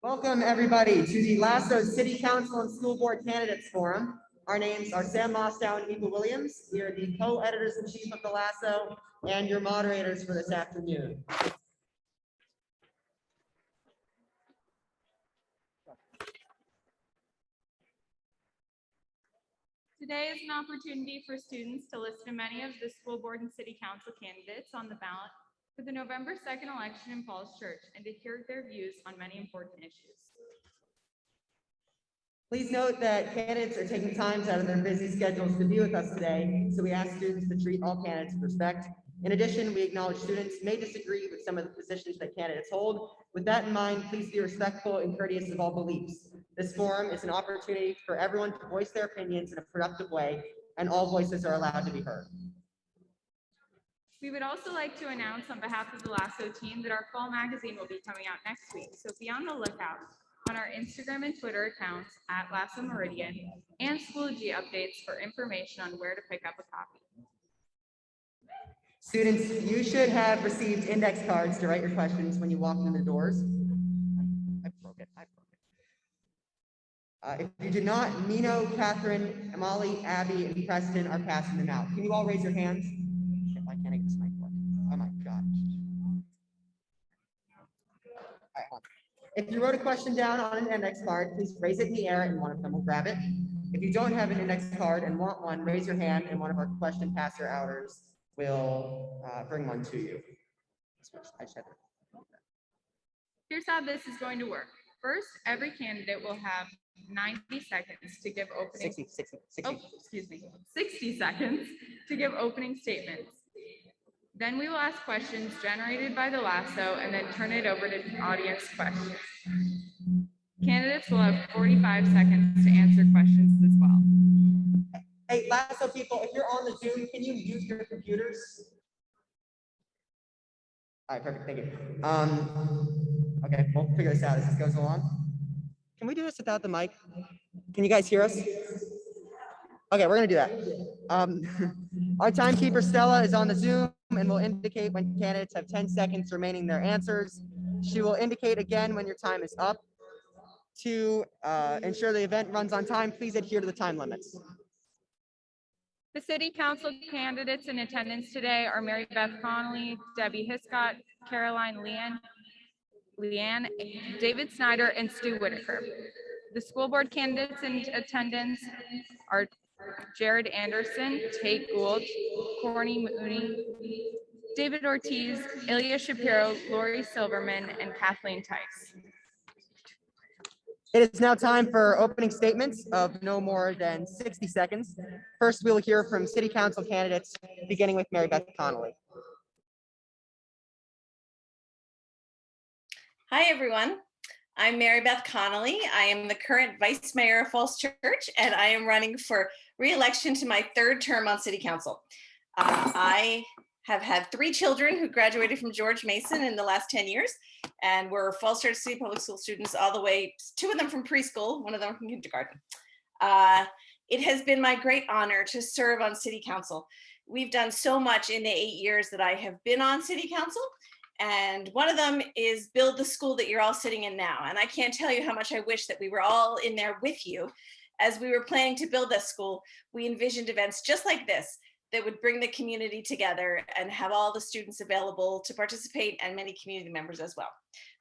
Welcome, everybody, to the Lasso City Council and School Board Candidates Forum. Our names are Sam Mostow and Eva Williams. We are the co-editors-in-chief of the Lasso and your moderators for this afternoon. Today is an opportunity for students to listen to many of the school board and city council candidates on the ballot for the November 2nd election in Falls Church and to hear their views on many important issues. Please note that candidates are taking time out of their busy schedules to be with us today, so we ask students to treat all candidates with respect. In addition, we acknowledge students may disagree with some of the positions that candidates hold. With that in mind, please be respectful and courteous of all beliefs. This forum is an opportunity for everyone to voice their opinions in a productive way, and all voices are allowed to be heard. We would also like to announce on behalf of the Lasso team that our fall magazine will be coming out next week, so be on the lookout on our Instagram and Twitter accounts at Lasso Meridian and Schoology updates for information on where to pick up a copy. Students, you should have received index cards to write your questions when you walk through the doors. I broke it. If you did not, Nino, Catherine, Amali, Abby, and Preston are passing them out. Can you all raise your hands? Why can't I get this mic working? Oh my God. All right, hold on. If you wrote a question down on an index card, please raise it in the air and one of them will grab it. If you don't have an index card and want one, raise your hand and one of our question passer outers will bring one to you. Here's how this is going to work. First, every candidate will have 90 seconds to give opening 60 seconds to give opening statements. Then we will ask questions generated by the Lasso and then turn it over to audience questions. Candidates will have 45 seconds to answer questions as well. Hey, Lasso people, if you're on the Zoom, can you mute your computers? All right, perfect, thank you. Okay, we'll figure this out as this goes along. Can we do this without the mic? Can you guys hear us? Okay, we're gonna do that. Our timekeeper, Stella, is on the Zoom and will indicate when candidates have 10 seconds remaining their answers. She will indicate again when your time is up. To ensure the event runs on time, please adhere to the time limits. The city council candidates in attendance today are Mary Beth Connolly, Debbie Hiscott, Caroline Leanne, David Snyder, and Stu Whitaker. The school board candidates in attendance are Jared Anderson, Tate Gould, Corny Mooney, David Ortiz, Ilya Shapiro, Lori Silverman, and Kathleen Tice. It is now time for opening statements of no more than 60 seconds. First, we will hear from city council candidates, beginning with Mary Beth Connolly. Hi, everyone. I'm Mary Beth Connolly. I am the current vice mayor of Falls Church, and I am running for re-election to my third term on city council. I have had 3 children who graduated from George Mason in the last 10 years, and were Falls Church City Public School students all the way, 2 of them from preschool, 1 of them from kindergarten. It has been my great honor to serve on city council. We've done so much in the 8 years that I have been on city council, and one of them is build the school that you're all sitting in now. And I can't tell you how much I wish that we were all in there with you. As we were planning to build this school, we envisioned events just like this that would bring the community together and have all the students available to participate, and many community members as well.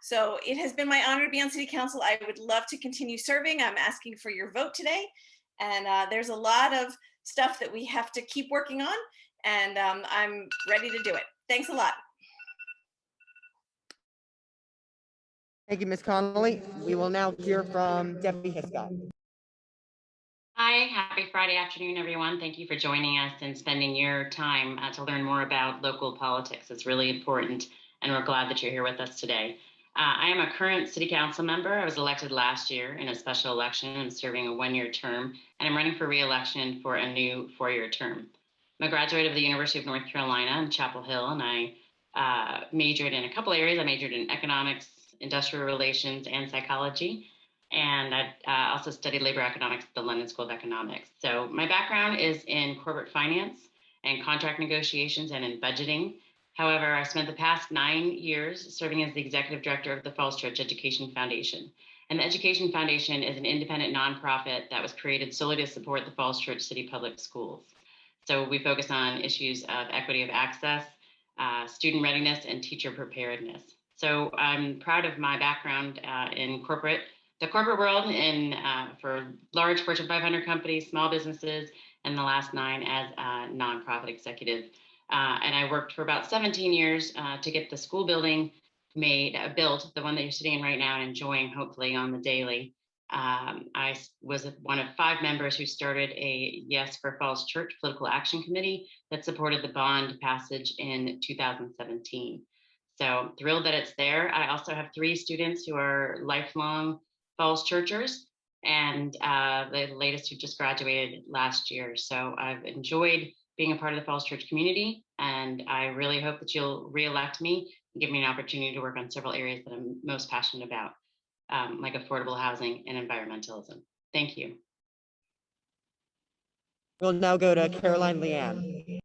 So it has been my honor to be on city council. I would love to continue serving. I'm asking for your vote today. And there's a lot of stuff that we have to keep working on, and I'm ready to do it. Thanks a lot. Thank you, Ms. Connolly. We will now hear from Debbie Hiscott. Hi, happy Friday afternoon, everyone. Thank you for joining us and spending your time to learn more about local politics. It's really important, and we're glad that you're here with us today. I am a current city council member. I was elected last year in a special election. I'm serving a 1-year term, and I'm running for re-election for a new 4-year term. I'm a graduate of the University of North Carolina in Chapel Hill, and I majored in a couple areas. I majored in economics, industrial relations, and psychology. And I also studied labor economics at the London School of Economics. So my background is in corporate finance and contract negotiations and in budgeting. However, I spent the past 9 years serving as the executive director of the Falls Church Education Foundation. And the Education Foundation is an independent nonprofit that was created solely to support the Falls Church City Public Schools. So we focus on issues of equity of access, student readiness, and teacher preparedness. So I'm proud of my background in the corporate world, for large Fortune 500 companies, small businesses, and the last 9 as a nonprofit executive. And I worked for about 17 years to get the school building built, the one that you're sitting in right now and enjoying hopefully on the daily. I was one of 5 members who started a Yes for Falls Church political action committee that supported the bond passage in 2017. So thrilled that it's there. I also have 3 students who are lifelong Falls Churchers, and the latest who just graduated last year. So I've enjoyed being a part of the Falls Church community, and I really hope that you'll re-elect me and give me an opportunity to work on several areas that I'm most passionate about, like affordable housing and environmentalism. Thank you. We'll now go to Caroline Leanne.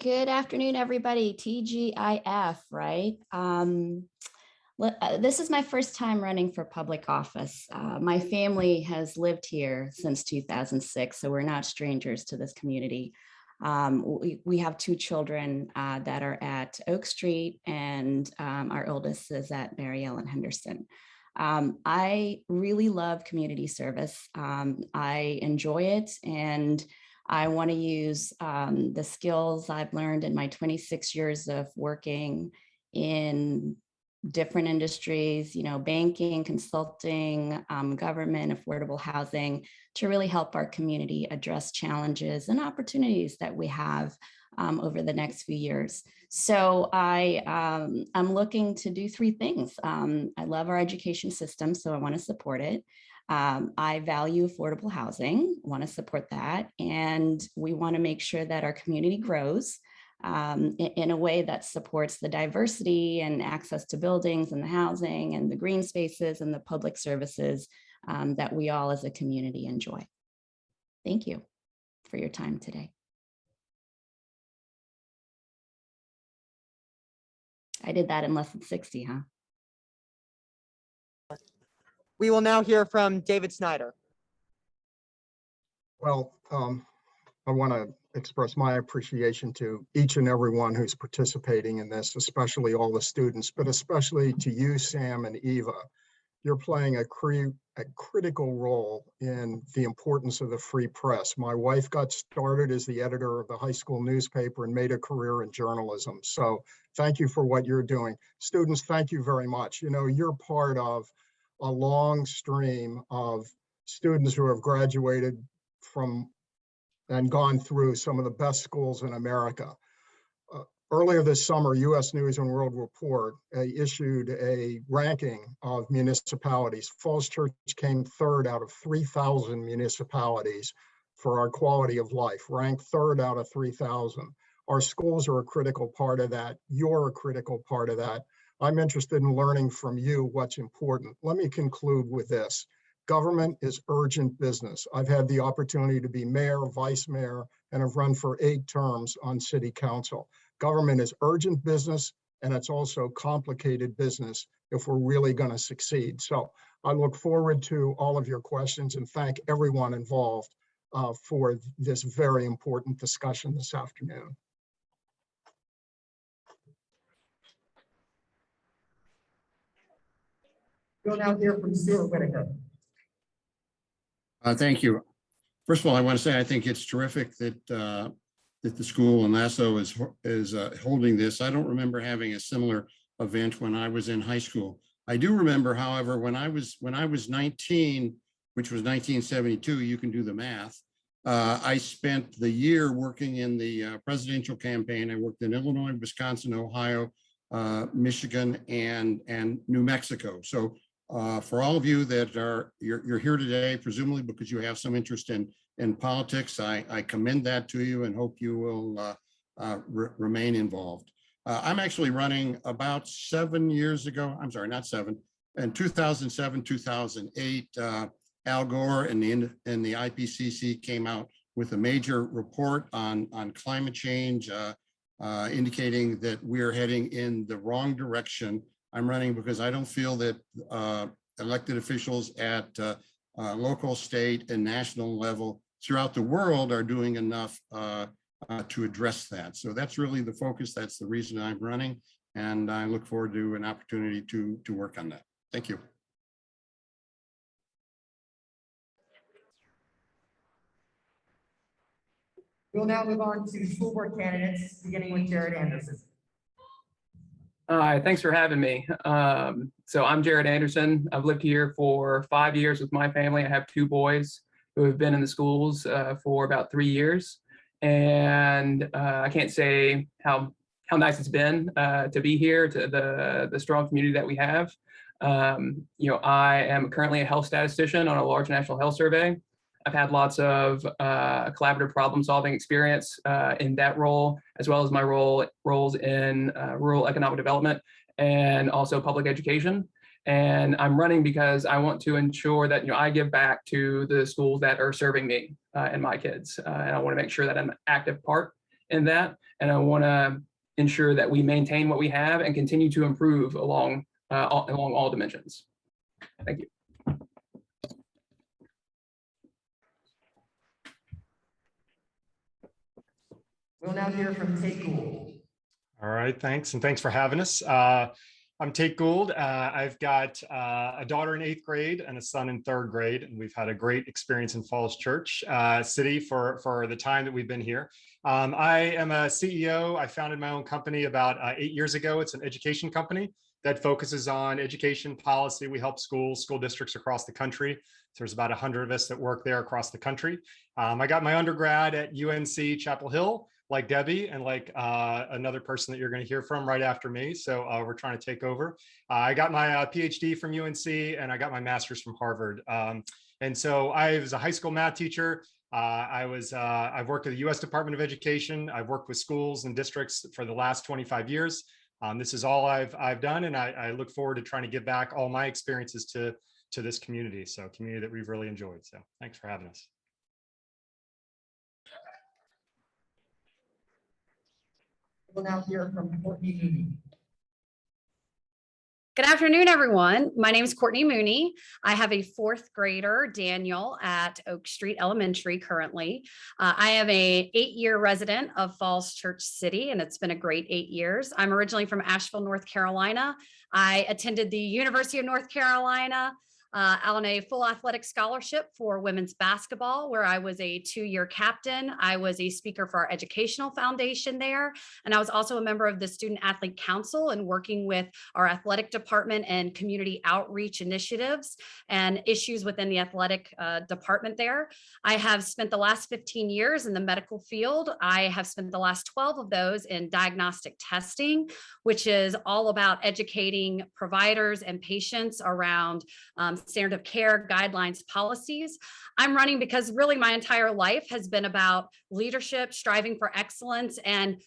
Good afternoon, everybody. TGIF, right? This is my first time running for public office. My family has lived here since 2006, so we're not strangers to this community. We have 2 children that are at Oak Street, and our oldest is at Mary Ellen Henderson. I really love community service. I enjoy it, and I want to use the skills I've learned in my 26 years of working in different industries, banking, consulting, government, affordable housing, to really help our community address challenges and opportunities that we have over the next few years. So I'm looking to do 3 things. I love our education system, so I want to support it. I value affordable housing, want to support that. And we want to make sure that our community grows in a way that supports the diversity and access to buildings and the housing and the green spaces and the public services that we all as a community enjoy. Thank you for your time today. I did that in less than 60, huh? We will now hear from David Snyder. Well, I want to express my appreciation to each and everyone who's participating in this, especially all the students, but especially to you, Sam and Eva. You're playing a critical role in the importance of the free press. My wife got started as the editor of the high school newspaper and made a career in journalism. So thank you for what you're doing. Students, thank you very much. You're part of a long stream of students who have graduated from and gone through some of the best schools in America. Earlier this summer, U.S. News and World Report issued a ranking of municipalities. Falls Church came 3rd out of 3,000 municipalities for our quality of life, ranked 3rd out of 3,000. Our schools are a critical part of that. You're a critical part of that. I'm interested in learning from you what's important. Let me conclude with this. Government is urgent business. I've had the opportunity to be mayor, vice mayor, and have run for 8 terms on city council. Government is urgent business, and it's also complicated business if we're really going to succeed. So I look forward to all of your questions and thank everyone involved for this very important discussion this afternoon. We'll now hear from Stuart Whitaker. Thank you. First of all, I want to say I think it's terrific that that the school and Lasso is holding this. I don't remember having a similar event when I was in high school. I do remember, however, when I was 19, which was 1972, you can do the math. I spent the year working in the presidential campaign. I worked in Illinois, Wisconsin, Ohio, Michigan, and New Mexico. So for all of you that you're here today, presumably because you have some interest in politics, I commend that to you and hope you will remain involved. I'm actually running about 7 years ago. I'm sorry, not 7. In 2007, 2008, Al Gore and the IPCC came out with a major report on climate change, indicating that we're heading in the wrong direction I'm running because I don't feel that elected officials at local, state, and national level throughout the world are doing enough to address that. So that's really the focus. That's the reason I'm running. And I look forward to an opportunity to work on that. Thank you. We'll now move on to school board candidates, beginning with Jared Anderson. Hi, thanks for having me. So I'm Jared Anderson. I've lived here for 5 years with my family. I have 2 boys who have been in the schools for about 3 years. And I can't say how nice it's been to be here, to the strong community that we have. I am currently a health statistician on a large national health survey. I've had lots of collaborative problem solving experience in that role, as well as my roles in rural economic development and also public education. And I'm running because I want to ensure that I give back to the schools that are serving me and my kids. And I want to make sure that I'm an active part in that. And I want to ensure that we maintain what we have and continue to improve along all dimensions. Thank you. We'll now hear from Tate Gould. All right, thanks. And thanks for having us. I'm Tate Gould. I've got a daughter in 8th grade and a son in 3rd grade. And we've had a great experience in Falls Church City for the time that we've been here. I am a CEO. I founded my own company about 8 years ago. It's an education company that focuses on education policy. We help schools, school districts across the country. So there's about 100 of us that work there across the country. I got my undergrad at UNC Chapel Hill, like Debbie and like another person that you're going to hear from right after me. So we're trying to take over. I got my PhD from UNC and I got my master's from Harvard. And so I was a high school math teacher. I've worked at the US Department of Education. I've worked with schools and districts for the last 25 years. This is all I've done. And I look forward to trying to give back all my experiences to this community. So a community that we've really enjoyed. So thanks for having us. We'll now hear from Courtney Mooney. Good afternoon, everyone. My name is Courtney Mooney. I have a 4th grader, Daniel, at Oak Street Elementary currently. I am a 8-year resident of Falls Church City, and it's been a great 8 years. I'm originally from Asheville, North Carolina. I attended the University of North Carolina on a full athletic scholarship for women's basketball, where I was a 2-year captain. I was a speaker for our educational foundation there. And I was also a member of the Student Athlete Council and working with our athletic department and community outreach initiatives and issues within the athletic department there. I have spent the last 15 years in the medical field. I have spent the last 12 of those in diagnostic testing, which is all about educating providers and patients around standard of care, guidelines, policies. I'm running because really my entire life has been about leadership, striving for excellence, and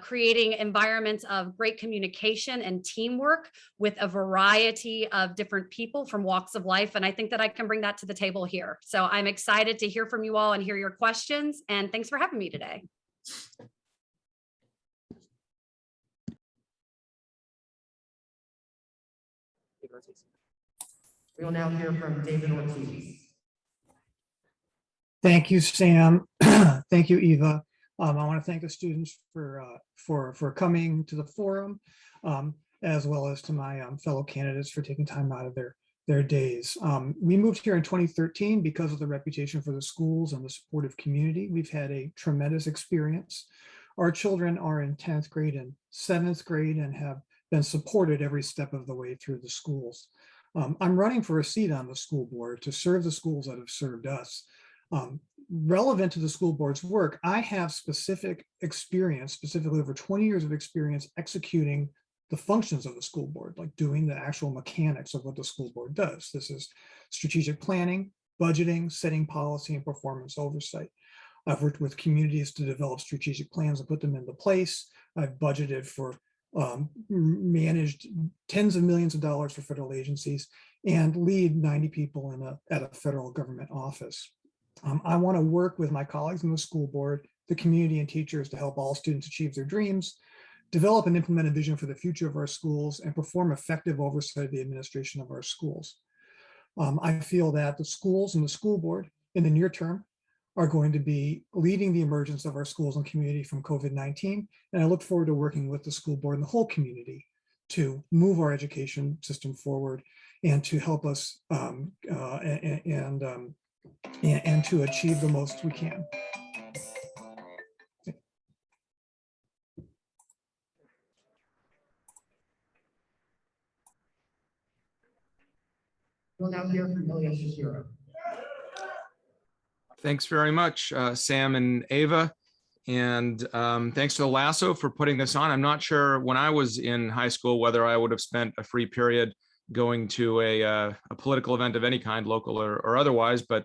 creating environments of great communication and teamwork with a variety of different people from walks of life. And I think that I can bring that to the table here. So I'm excited to hear from you all and hear your questions. And thanks for having me today. We will now hear from David Ortiz. Thank you, Sam. Thank you, Eva. I want to thank the students for coming to the forum, as well as to my fellow candidates for taking time out of their days. We moved here in 2013 because of the reputation for the schools and the supportive community. We've had a tremendous experience. Our children are in 10th grade and 7th grade and have been supported every step of the way through the schools. I'm running for a seat on the school board to serve the schools that have served us. Relevant to the school board's work, I have specific experience, specifically over 20 years of experience executing the functions of the school board, like doing the actual mechanics of what the school board does. This is strategic planning, budgeting, setting policy, and performance oversight. I've worked with communities to develop strategic plans and put them into place. I've budgeted for managed tens of millions of dollars for federal agencies and lead 90 people at a federal government office. I want to work with my colleagues in the school board, the community, and teachers to help all students achieve their dreams, develop and implement a vision for the future of our schools, and perform effective oversight of the administration of our schools. I feel that the schools and the school board in the near term are going to be leading the emergence of our schools and community from COVID-19. And I look forward to working with the school board and the whole community to move our education system forward and to help us and to achieve the most we can. We'll now hear from Ilya Shapiro. Thanks very much, Sam and Ava. And thanks to the Lasso for putting this on. I'm not sure when I was in high school whether I would have spent a free period going to a political event of any kind, local or otherwise, but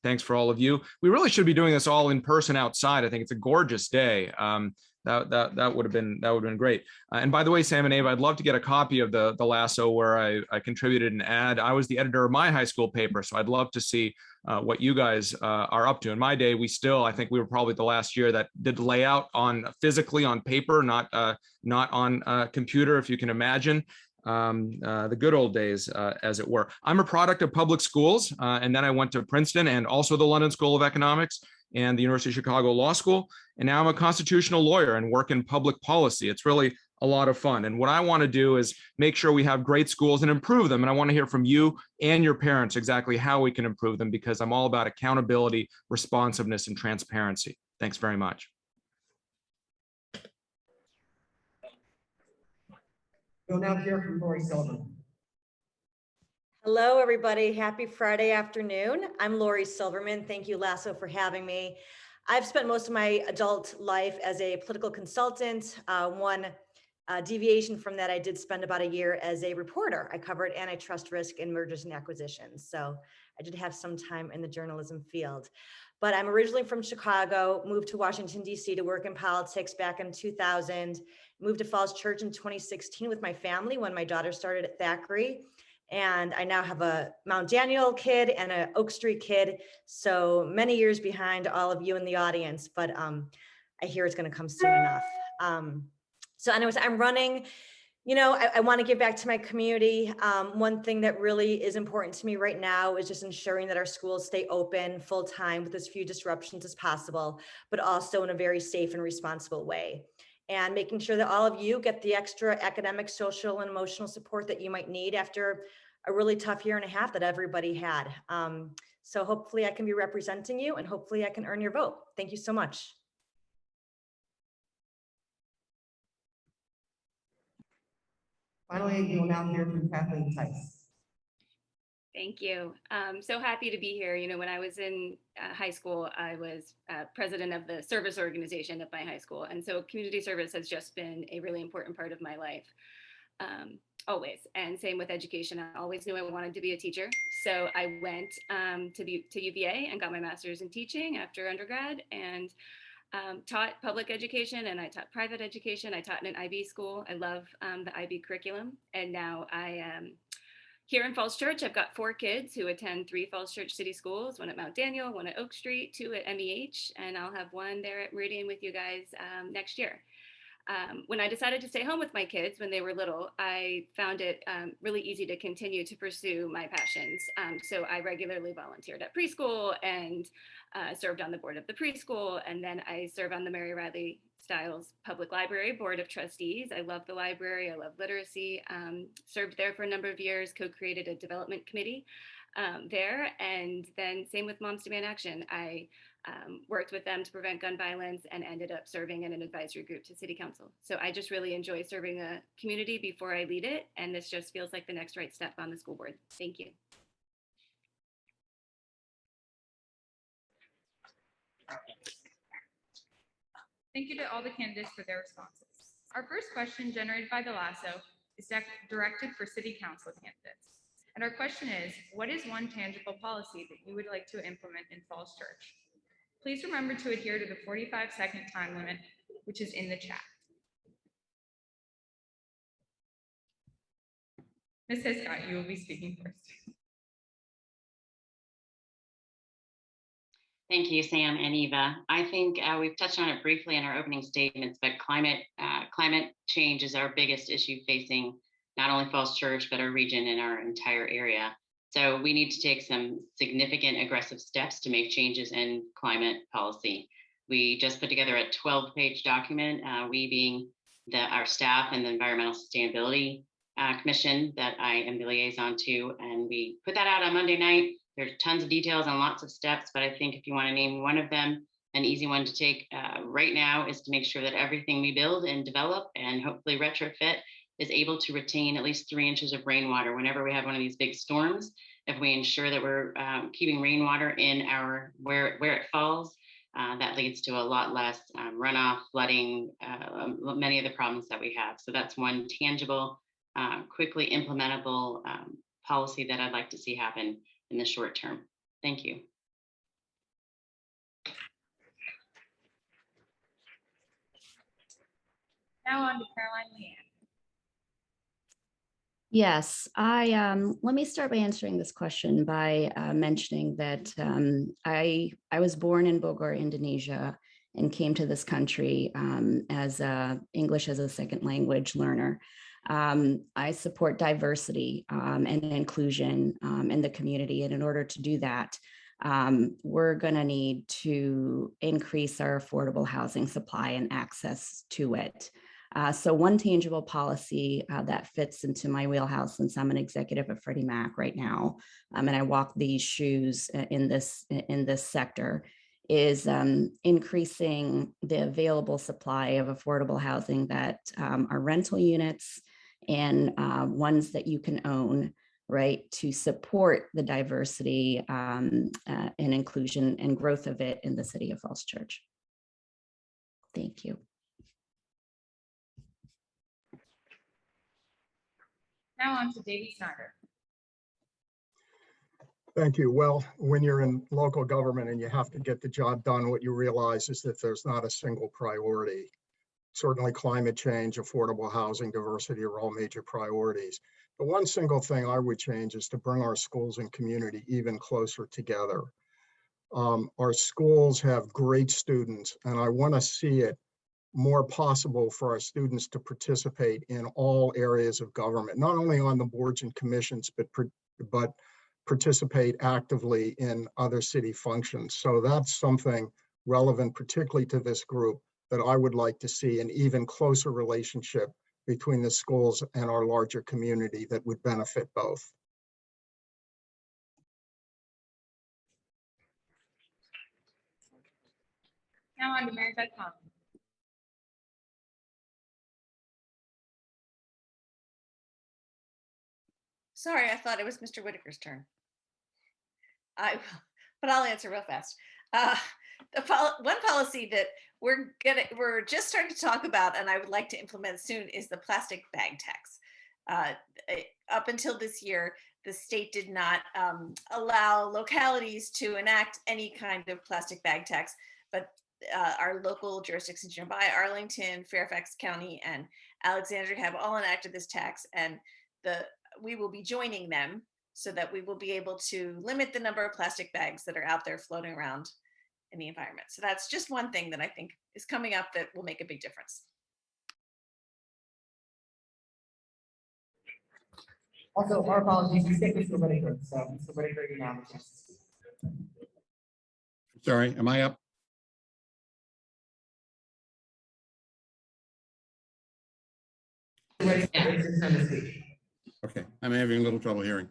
thanks for all of you. We really should be doing this all in person outside. I think it's a gorgeous day. That would have been great. And by the way, Sam and Ava, I'd love to get a copy of the Lasso where I contributed an ad. I was the editor of my high school paper, so I'd love to see what you guys are up to. In my day, I think we were probably the last year that did layout physically on paper, not on a computer, if you can imagine. The good old days, as it were. I'm a product of public schools, and then I went to Princeton and also the London School of Economics and the University of Chicago Law School. And now I'm a constitutional lawyer and work in public policy. It's really a lot of fun. And what I want to do is make sure we have great schools and improve them. And I want to hear from you and your parents exactly how we can improve them, because I'm all about accountability, responsiveness, and transparency. Thanks very much. We'll now hear from Lori Silverman. Hello, everybody. Happy Friday afternoon. I'm Lori Silverman. Thank you, Lasso, for having me. I've spent most of my adult life as a political consultant. One deviation from that, I did spend about a year as a reporter. I covered antitrust risk and mergers and acquisitions. So I did have some time in the journalism field. But I'm originally from Chicago, moved to Washington, D.C. to work in politics back in 2000, moved to Falls Church in 2016 with my family when my daughter started at Thackeray. And I now have a Mount Daniel kid and an Oak Street kid. So many years behind all of you in the audience, but I hear it's going to come soon enough. So anyways, I'm running, I want to give back to my community. One thing that really is important to me right now is just ensuring that our schools stay open full time with as few disruptions as possible, but also in a very safe and responsible way. And making sure that all of you get the extra academic, social, and emotional support that you might need after a really tough year and a half that everybody had. So hopefully I can be representing you, and hopefully I can earn your vote. Thank you so much. Finally, we will now hear from Kathleen Tice. Thank you. So happy to be here. When I was in high school, I was president of the service organization of my high school. And so community service has just been a really important part of my life, always. And same with education. I always knew I wanted to be a teacher. So I went to UVA and got my master's in teaching after undergrad, and taught public education, and I taught private education. I taught in an IB school. I love the IB curriculum. And now I am here in Falls Church. I've got 4 kids who attend 3 Falls Church city schools, 1 at Mount Daniel, 1 at Oak Street, 2 at MEH, and I'll have 1 there at Meridian with you guys next year. When I decided to stay home with my kids when they were little, I found it really easy to continue to pursue my passions. So I regularly volunteered at preschool and served on the board of the preschool. And then I serve on the Mary Riley Stiles Public Library Board of Trustees. I love the library. I love literacy. Served there for a number of years, co-created a development committee there. And then same with Moms Demand Action. I worked with them to prevent gun violence and ended up serving in an advisory group to City Council. So I just really enjoy serving a community before I lead it. And this just feels like the next right step on the school board. Thank you. Thank you to all the candidates for their responses. Our first question, generated by the Lasso, is directed for City Council candidates. And our question is, what is one tangible policy that you would like to implement in Falls Church? Please remember to adhere to the 45-second time limit, which is in the chat. Ms. Hiscott, you will be speaking first. Thank you, Sam and Eva. I think we've touched on it briefly in our opening statements, but climate change is our biggest issue facing not only Falls Church, but our region and our entire area. So we need to take some significant aggressive steps to make changes in climate policy. We just put together a 12-page document, we being our staff and the Environmental Sustainability Commission that I am the liaison to, and we put that out on Monday night. There's tons of details and lots of steps, but I think if you want to name one of them, an easy one to take right now is to make sure that everything we build and develop and hopefully retrofit is able to retain at least 3 inches of rainwater whenever we have one of these big storms. If we ensure that we're keeping rainwater in where it falls, that leads to a lot less runoff, flooding, many of the problems that we have. So that's one tangible, quickly implementable policy that I'd like to see happen in the short term. Thank you. Now on to Caroline Leanne. Yes, let me start by answering this question by mentioning that I was born in Bogor, Indonesia, and came to this country as English as a second language learner. I support diversity and inclusion in the community, and in order to do that, we're going to need to increase our affordable housing supply and access to it. So one tangible policy that fits into my wheelhouse, since I'm an executive at Freddie Mac right now, and I walk these shoes in this sector, is increasing the available supply of affordable housing that are rental units and ones that you can own, right, to support the diversity and inclusion and growth of it in the city of Falls Church. Thank you. Now on to David Snyder. Thank you. Well, when you're in local government and you have to get the job done, what you realize is that there's not a single priority. Certainly climate change, affordable housing, diversity are all major priorities. The one single thing I would change is to bring our schools and community even closer together. Our schools have great students, and I want to see it more possible for our students to participate in all areas of government, not only on the boards and commissions, but participate actively in other city functions. So that's something relevant, particularly to this group, that I would like to see an even closer relationship between the schools and our larger community that would benefit both. Now on to Mary Beth Connolly. Sorry, I thought it was Mr. Whitaker's turn. But I'll answer real fast. One policy that we're just starting to talk about, and I would like to implement soon, is the plastic bag tax. Up until this year, the state did not allow localities to enact any kind of plastic bag tax, but our local jurisdictions nearby, Arlington, Fairfax County, and Alexandria, have all enacted this tax, and we will be joining them so that we will be able to limit the number of plastic bags that are out there floating around in the environment. So that's just one thing that I think is coming up that will make a big difference. Also, our apologies, we skipped Mr. Whitaker, so Mr. Whitaker, you now have a chance to speak. Sorry, am I up? Okay, I'm having a little trouble hearing.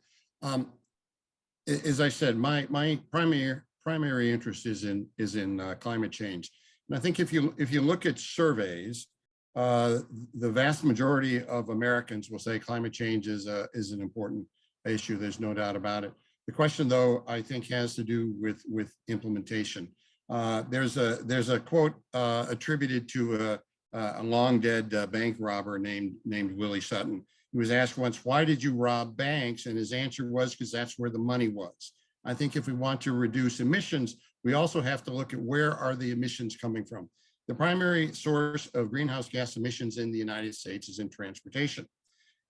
As I said, my primary interest is in climate change, and I think if you look at surveys, the vast majority of Americans will say climate change is an important issue. There's no doubt about it. The question, though, I think has to do with implementation. There's a quote attributed to a long dead bank robber named Willie Sutton. He was asked once, why did you rob banks? And his answer was, because that's where the money was. I think if we want to reduce emissions, we also have to look at where are the emissions coming from. The primary source of greenhouse gas emissions in the United States is in transportation.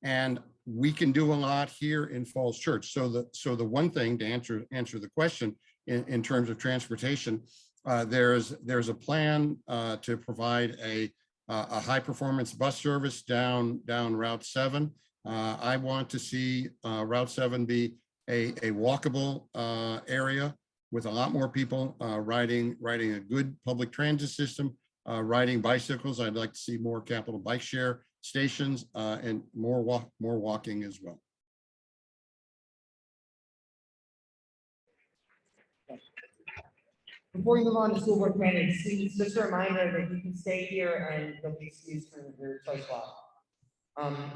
And we can do a lot here in Falls Church. So the one thing to answer the question in terms of transportation. There's a plan to provide a high performance bus service down Route 7. I want to see Route 7 be a walkable area with a lot more people riding a good public transit system, riding bicycles. I'd like to see more capital bike share stations and more walking as well. Before we move on to school board candidates, students, just a reminder that you can stay here and you'll be excused from your choice block.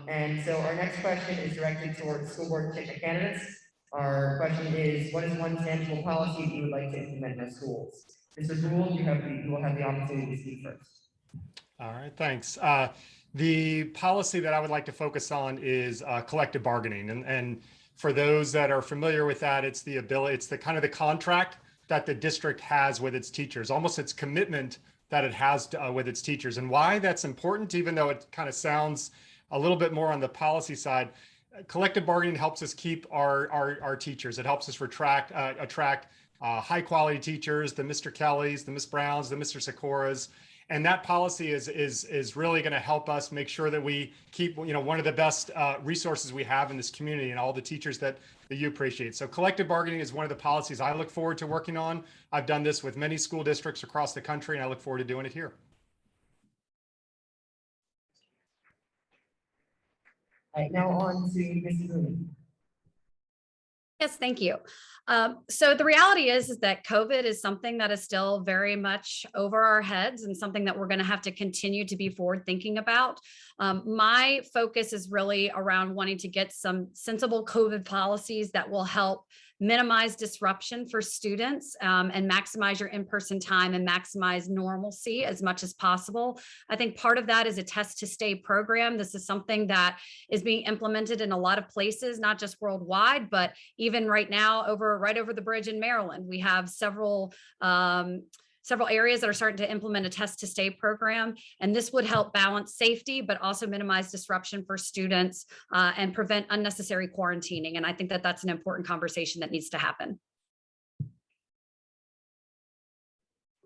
And so our next question is directed towards school board candidates. Our question is, what is one tangible policy that you would like to implement in our schools? Mr. Gould, you will have the opportunity to speak first. All right, thanks. The policy that I would like to focus on is collective bargaining. And for those that are familiar with that, it's the ability, it's the kind of the contract that the district has with its teachers, almost its commitment that it has to, with its teachers. And why that's important, even though it kind of sounds a little bit more on the policy side, collective bargaining helps us keep our teachers. It helps us attract high quality teachers, the Mr. Kellys, the Miss Browns, the Mr. Sikoras. And that policy is really going to help us make sure that we keep, one of the best resources we have in this community and all the teachers that you appreciate. So collective bargaining is one of the policies I look forward to working on. I've done this with many school districts across the country, and I look forward to doing it here. All right, now on to Mrs. Mooney. Yes, thank you. So the reality is that COVID is something that is still very much over our heads and something that we're going to have to continue to be forward thinking about. My focus is really around wanting to get some sensible COVID policies that will help minimize disruption for students and maximize your in-person time and maximize normalcy as much as possible. I think part of that is a test to stay program. This is something that is being implemented in a lot of places, not just worldwide, but even right now right over the bridge in Maryland. We have several areas that are starting to implement a test to stay program. And this would help balance safety, but also minimize disruption for students and prevent unnecessary quarantining. And I think that that's an important conversation that needs to happen.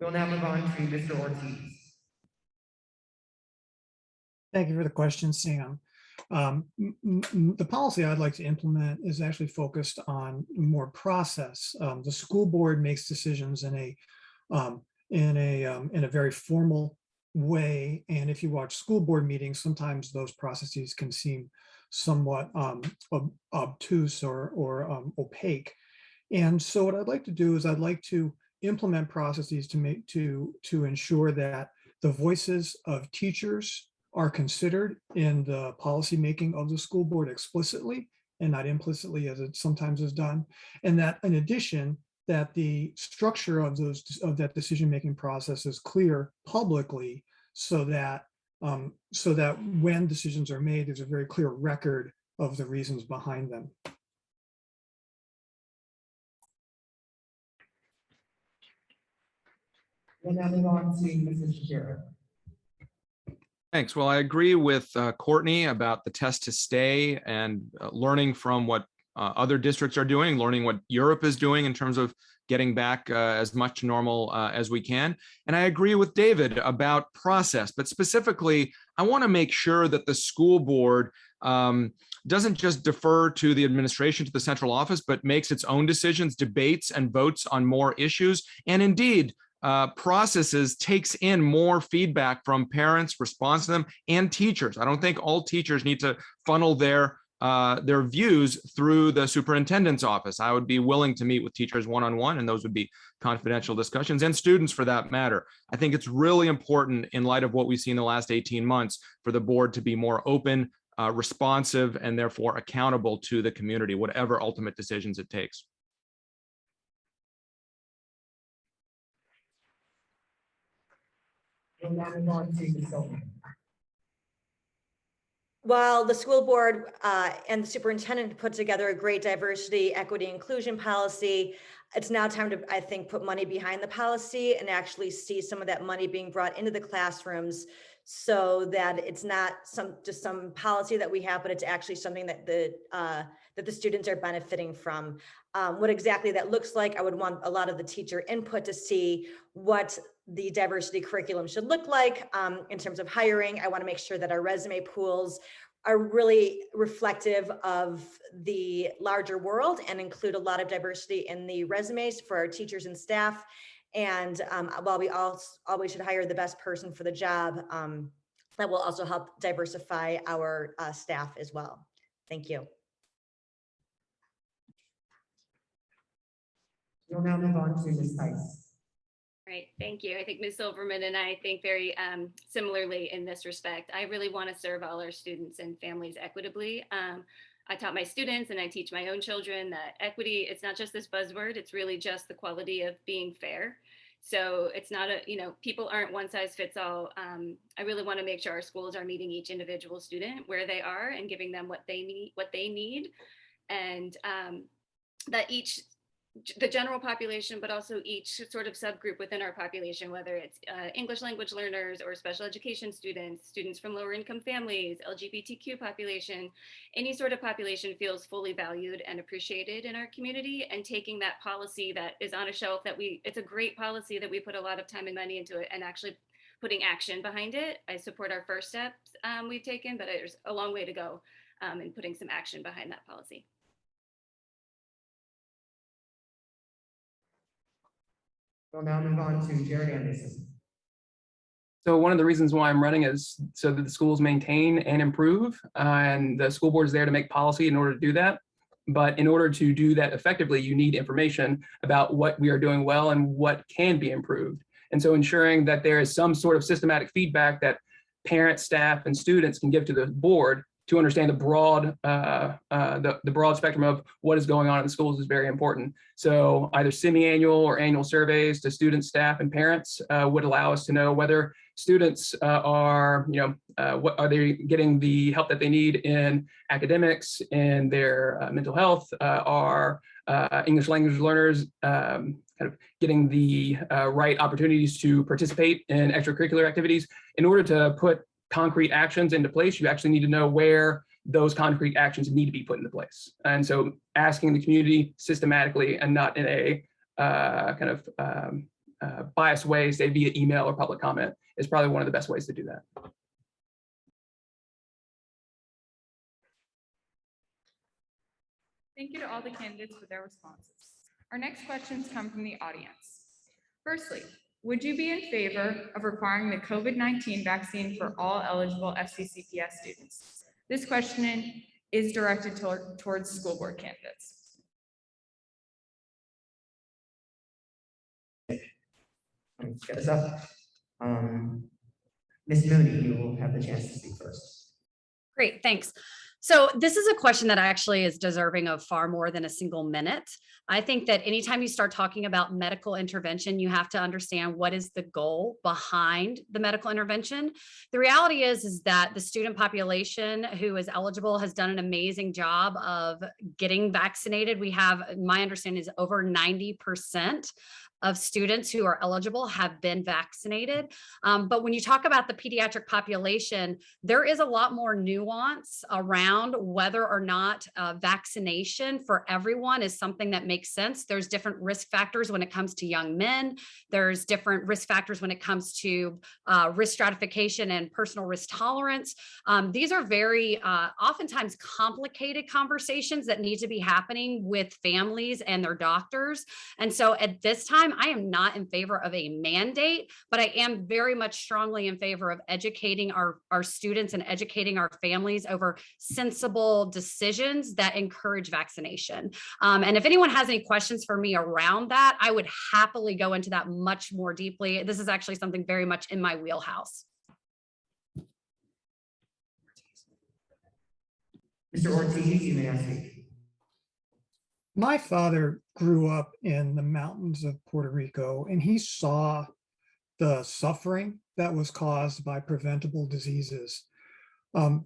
We'll now move on to Mr. Ortiz. Thank you for the question, Sam. The policy I'd like to implement is actually focused on more process. The school board makes decisions in a very formal way, and if you watch school board meetings, sometimes those processes can seem somewhat obtuse or opaque. And so what I'd like to do is I'd like to implement processes to ensure that the voices of teachers are considered in the policy making of the school board explicitly and not implicitly as it sometimes is done. And that in addition, that the structure of that decision-making process is clear publicly so that when decisions are made, there's a very clear record of the reasons behind them. We'll now move on to Mrs. Shapiro. Thanks. Well, I agree with Courtney about the test to stay and learning from what other districts are doing, learning what Europe is doing in terms of getting back as much normal as we can. And I agree with David about process, but specifically, I want to make sure that the school board doesn't just defer to the administration, to the central office, but makes its own decisions, debates, and votes on more issues. And indeed, processes takes in more feedback from parents, responds to them, and teachers. I don't think all teachers need to funnel their views through the superintendent's office. I would be willing to meet with teachers one-on-one, and those would be confidential discussions, and students for that matter. I think it's really important in light of what we've seen in the last 18 months for the board to be more open, responsive, and therefore accountable to the community, whatever ultimate decisions it takes. We'll now move on to Ms. Silverman. While the school board and the superintendent put together a great diversity, equity, inclusion policy, it's now time to, I think, put money behind the policy and actually see some of that money being brought into the classrooms so that it's not just some policy that we have, but it's actually something that the students are benefiting from. What exactly that looks like, I would want a lot of the teacher input to see what the diversity curriculum should look like in terms of hiring. I want to make sure that our resume pools are really reflective of the larger world and include a lot of diversity in the resumes for our teachers and staff. And while we always should hire the best person for the job, that will also help diversify our staff as well. Thank you. We'll now move on to Ms. Tice. Right, thank you. I think Ms. Silverman and I think very similarly in this respect. I really want to serve all our students and families equitably. I taught my students and I teach my own children that equity, it's not just this buzzword, it's really just the quality of being fair. So it's not people aren't one size fits all. I really want to make sure our schools are meeting each individual student where they are and giving them what they need, and that the general population, but also each sort of subgroup within our population, whether it's English language learners or special education students, students from lower income families, LGBTQ population, any sort of population feels fully valued and appreciated in our community. And taking that policy that is on a shelf it's a great policy that we put a lot of time and money into it, and actually putting action behind it. I support our first steps we've taken, but there's a long way to go in putting some action behind that policy. We'll now move on to Jared Anderson. So one of the reasons why I'm running is so that the schools maintain and improve, and the school board is there to make policy in order to do that. But in order to do that effectively, you need information about what we are doing well and what can be improved. And so ensuring that there is some sort of systematic feedback that parents, staff, and students can give to the board to understand the broad spectrum of what is going on in the schools is very important. So either semi-annual or annual surveys to students, staff, and parents would allow us to know whether students are they getting the help that they need in academics, in their mental health, are English language learners kind of getting the right opportunities to participate in extracurricular activities. In order to put concrete actions into place, you actually need to know where those concrete actions need to be put into place. And so asking the community systematically and not in a biased way, say via email or public comment, is probably one of the best ways to do that. Thank you to all the candidates for their responses. Our next questions come from the audience. Firstly, would you be in favor of requiring the COVID-19 vaccine for all eligible FCCPS students? This question is directed towards school board candidates. Let's get us up. Ms. Mooney, you will have the chance to speak first. Great, thanks. So this is a question that actually is deserving of far more than a single minute. I think that anytime you start talking about medical intervention, you have to understand what is the goal behind the medical intervention. The reality is that the student population who is eligible has done an amazing job of getting vaccinated. We have, my understanding is over 90% of students who are eligible have been vaccinated. But when you talk about the pediatric population, there is a lot more nuance around whether or not vaccination for everyone is something that makes sense. There's different risk factors when it comes to young men. There's different risk factors when it comes to risk stratification and personal risk tolerance. These are very oftentimes complicated conversations that need to be happening with families and their doctors. And so at this time, I am not in favor of a mandate, but I am very much strongly in favor of educating our students and educating our families over sensible decisions that encourage vaccination. And if anyone has any questions for me around that, I would happily go into that much more deeply. This is actually something very much in my wheelhouse. Mr. Ortiz, you may now speak. My father grew up in the mountains of Puerto Rico, and he saw the suffering that was caused by preventable diseases.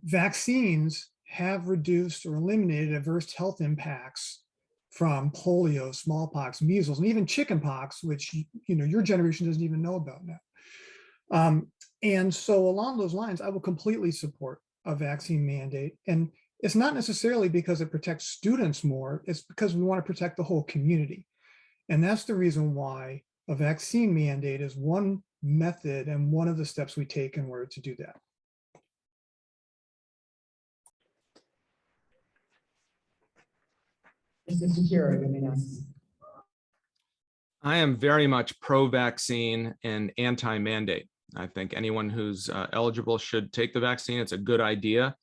Vaccines have reduced or eliminated adverse health impacts from polio, smallpox, measles, and even chickenpox, which your generation doesn't even know about now. And so along those lines, I will completely support a vaccine mandate. And it's not necessarily because it protects students more, it's because we want to protect the whole community. And that's the reason why a vaccine mandate is one method and one of the steps we take in order to do that. Mr. Shapiro, you may ask. I am very much pro-vaccine and anti-mandate. I think anyone who's eligible should take the vaccine. It's a good idea.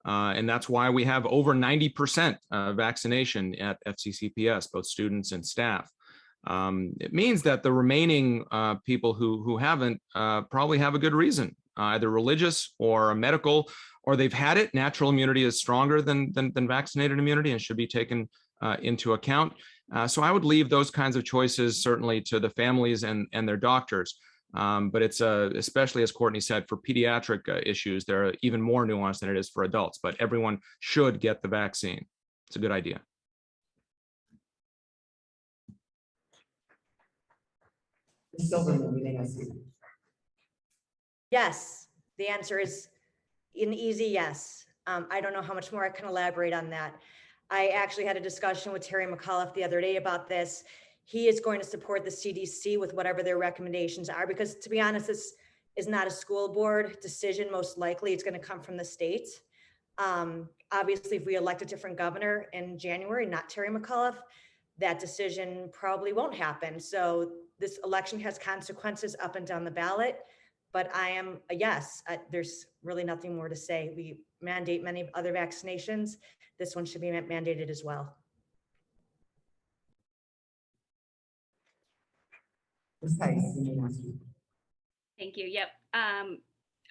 And that's why we have over 90% vaccination at FCCPS, both students and staff. It means that the remaining people who haven't probably have a good reason, either religious or medical, or they've had it. Natural immunity is stronger than vaccinated immunity and should be taken into account. So I would leave those kinds of choices certainly to the families and their doctors. But it's especially, as Courtney said, for pediatric issues, they're even more nuanced than it is for adults, but everyone should get the vaccine. It's a good idea. Yes, the answer is an easy yes. I don't know how much more I can elaborate on that. I actually had a discussion with Terry McAuliffe the other day about this. He is going to support the CDC with whatever their recommendations are, because to be honest, this is not a school board decision. Most likely it's going to come from the state. Obviously, if we elect a different governor in January, not Terry McAuliffe, that decision probably won't happen. So this election has consequences up and down the ballot, but I am a yes. There's really nothing more to say. We mandate many other vaccinations. This one should be mandated as well. Thank you. Yep.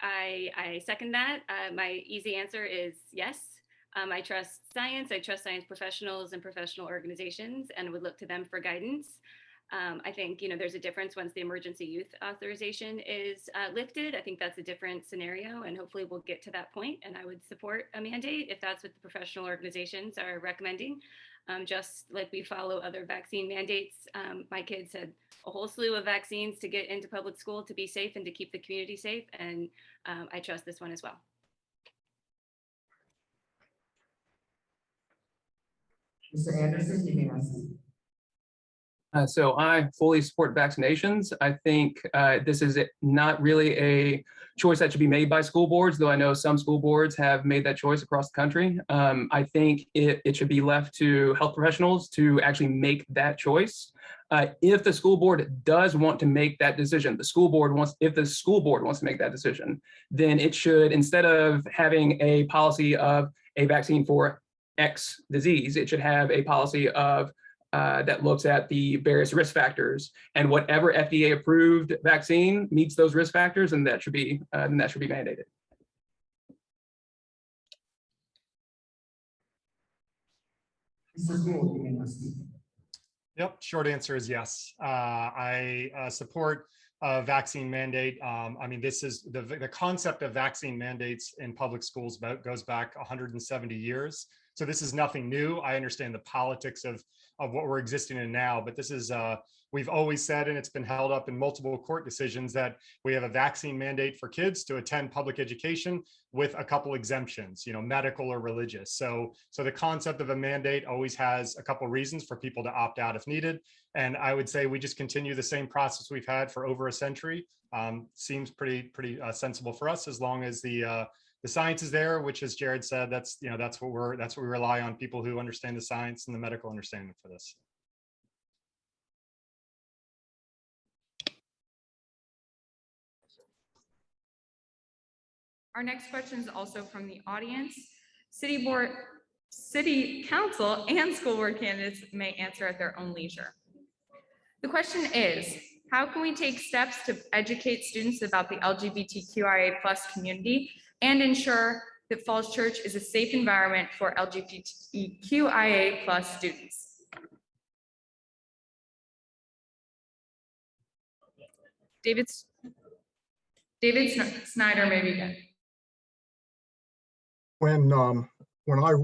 I second that. My easy answer is yes. I trust science. I trust science professionals and professional organizations, and would look to them for guidance. I think, there's a difference once the emergency use authorization is lifted. I think that's a different scenario, and hopefully we'll get to that point. And I would support a mandate if that's what the professional organizations are recommending. Just like we follow other vaccine mandates, my kids had a whole slew of vaccines to get into public school to be safe and to keep the community safe. And I trust this one as well. Mr. Anderson, you may ask. So I fully support vaccinations. I think this is not really a choice that should be made by school boards, though I know some school boards have made that choice across the country. I think it should be left to health professionals to actually make that choice. If the school board does want to make that decision, if the school board wants to make that decision, then it should, instead of having a policy of a vaccine for X disease, it should have a policy of that looks at the various risk factors, and whatever FDA approved vaccine meets those risk factors, and that should be mandated. Yep, short answer is yes. I support a vaccine mandate. I mean, this is the concept of vaccine mandates in public schools goes back 170 years. So this is nothing new. I understand the politics of what we're existing in now, but this is, we've always said, and it's been held up in multiple court decisions, that we have a vaccine mandate for kids to attend public education with a couple exemptions, medical or religious. So the concept of a mandate always has a couple reasons for people to opt out if needed. And I would say we just continue the same process we've had for over a century. Seems pretty sensible for us, as long as the science is there, which, as Jared said, that's what we rely on, people who understand the science and the medical understanding for this. Our next question is also from the audience. City council and school board candidates may answer at their own leisure. The question is, how can we take steps to educate students about the LGBTQIA+ community and ensure that Falls Church is a safe environment for LGBTQIA+ students? David Snyder may begin. When I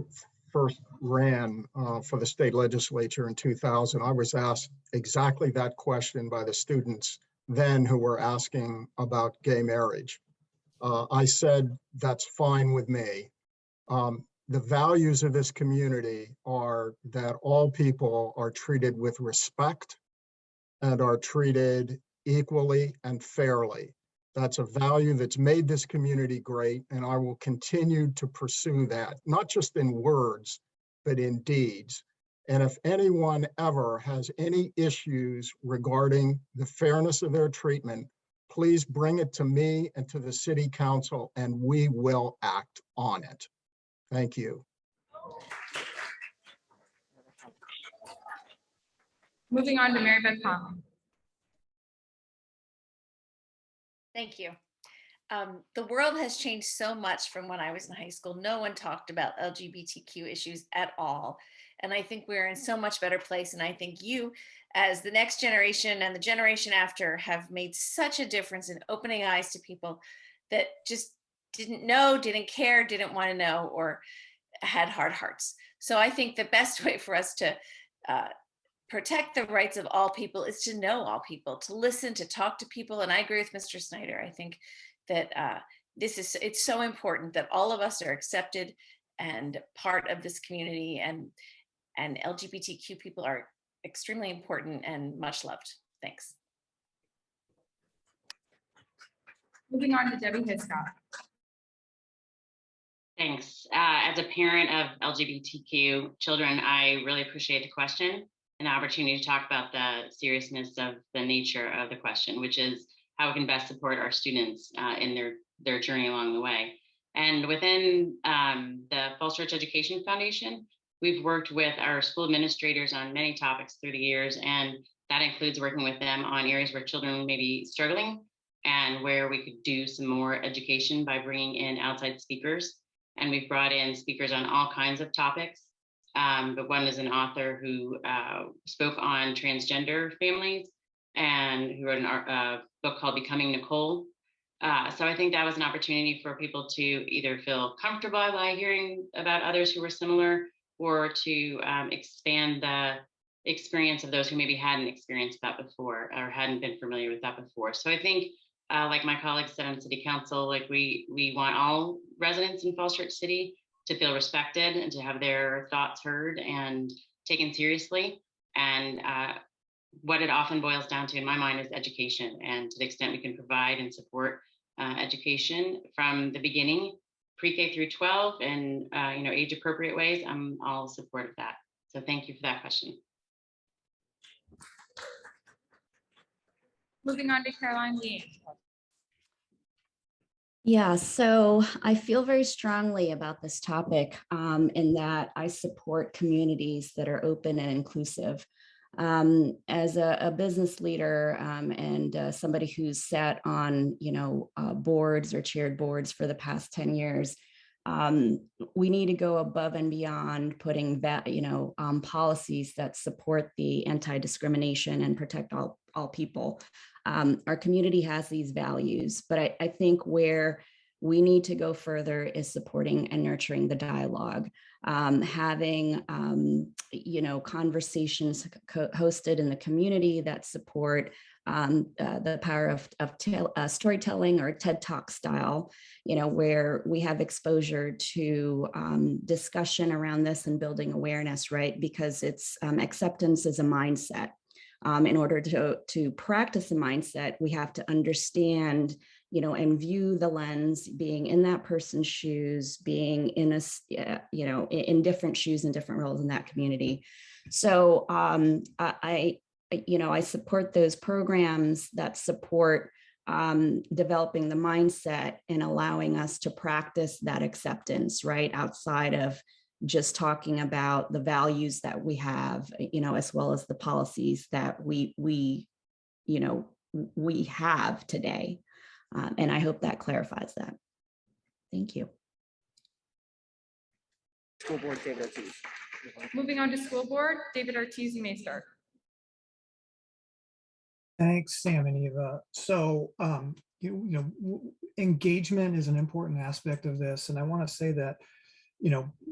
first ran for the state legislature in 2000, I was asked exactly that question by the students then who were asking about gay marriage. I said, that's fine with me. The values of this community are that all people are treated with respect and are treated equally and fairly. That's a value that's made this community great, and I will continue to pursue that, not just in words, but in deeds. And if anyone ever has any issues regarding the fairness of their treatment, please bring it to me and to the city council, and we will act on it. Thank you. Moving on to Mary Beth Connolly. Thank you. The world has changed so much from when I was in high school. No one talked about LGBTQ issues at all. And I think we're in so much better place. And I think you, as the next generation and the generation after, have made such a difference in opening eyes to people that just didn't know, didn't care, didn't want to know, or had hard hearts. So I think the best way for us to protect the rights of all people is to know all people, to listen, to talk to people. And I agree with Mr. Snyder. I think that it's so important that all of us are accepted and part of this community, and LGBTQ people are extremely important and much loved. Thanks. Moving on to Debbie Hiscott. Thanks. As a parent of LGBTQ children, I really appreciate the question and the opportunity to talk about the seriousness of the nature of the question, which is how we can best support our students in their journey along the way. And within the Falls Church Education Foundation, we've worked with our school administrators on many topics through the years, and that includes working with them on areas where children may be struggling and where we could do some more education by bringing in outside speakers. And we've brought in speakers on all kinds of topics. But one is an author who spoke on transgender families and who wrote a book called Becoming Nicole. So I think that was an opportunity for people to either feel comfortable by hearing about others who were similar, or to expand the experience of those who maybe hadn't experienced that before or hadn't been familiar with that before. So I think, like my colleagues said on City Council, like we want all residents in Falls Church City to feel respected and to have their thoughts heard and taken seriously. And what it often boils down to in my mind is education. And to the extent we can provide and support education from the beginning, pre-K through 12, and age appropriate ways, I'm all support of that. So thank you for that question. Moving on to Caroline Lee. Yeah, so I feel very strongly about this topic in that I support communities that are open and inclusive. As a business leader and somebody who's sat on, boards or chaired boards for the past 10 years, we need to go above and beyond putting that, policies that support the anti-discrimination and protect all people. Our community has these values, but I think where we need to go further is supporting and nurturing the dialogue, having, conversations hosted in the community that support the power of storytelling or TED Talk style, where we have exposure to discussion around this and building awareness, right? Because it's acceptance is a mindset. In order to practice a mindset, we have to understand, and view the lens, being in that person's shoes, being in in different shoes and different roles in that community. So I support those programs that support developing the mindset and allowing us to practice that acceptance, right, outside of just talking about the values that we have, as well as the policies that we have today. And I hope that clarifies that. Thank you. School Board, David Ortiz. Moving on to School Board, David Ortiz, you may start. Thanks, Sam and Eva. So, engagement is an important aspect of this. And I want to say that,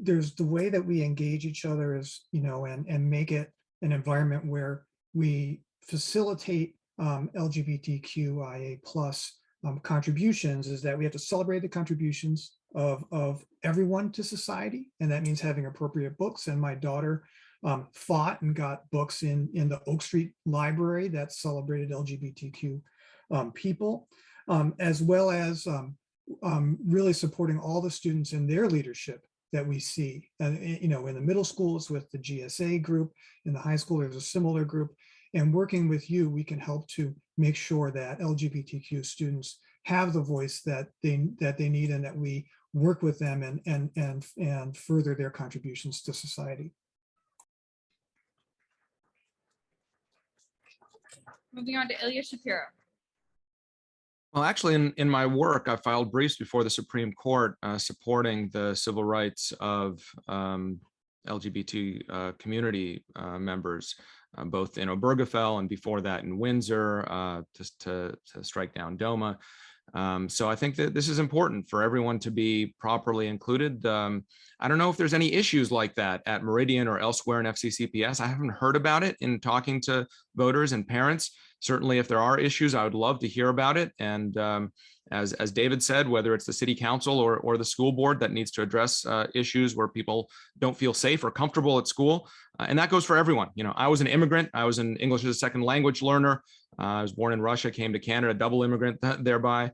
there's the way that we engage each other is, and make it an environment where we facilitate LGBTQIA+ contributions is that we have to celebrate the contributions of everyone to society. And that means having appropriate books. And my daughter fought and got books in the Oak Street Library that celebrated LGBTQ people, as well as really supporting all the students in their leadership that we see. And in the middle school, it's with the GSA group. In the high school, there's a similar group. And working with you, we can help to make sure that LGBTQ students have the voice that they need, and that we work with them and further their contributions to society. Moving on to Ilya Shapiro. Well, actually, in my work, I filed briefs before the Supreme Court supporting the civil rights of LGBT community members, both in Obergefell and before that in Windsor, just to strike down DOMA. So I think that this is important for everyone to be properly included. I don't know if there's any issues like that at Meridian or elsewhere in FCCPS. I haven't heard about it in talking to voters and parents. Certainly, if there are issues, I would love to hear about it. And as David said, whether it's the city council or the school board that needs to address issues where people don't feel safe or comfortable at school. And that goes for everyone. I was an immigrant. I was an English as a second language learner. I was born in Russia, came to Canada, double immigrant thereby.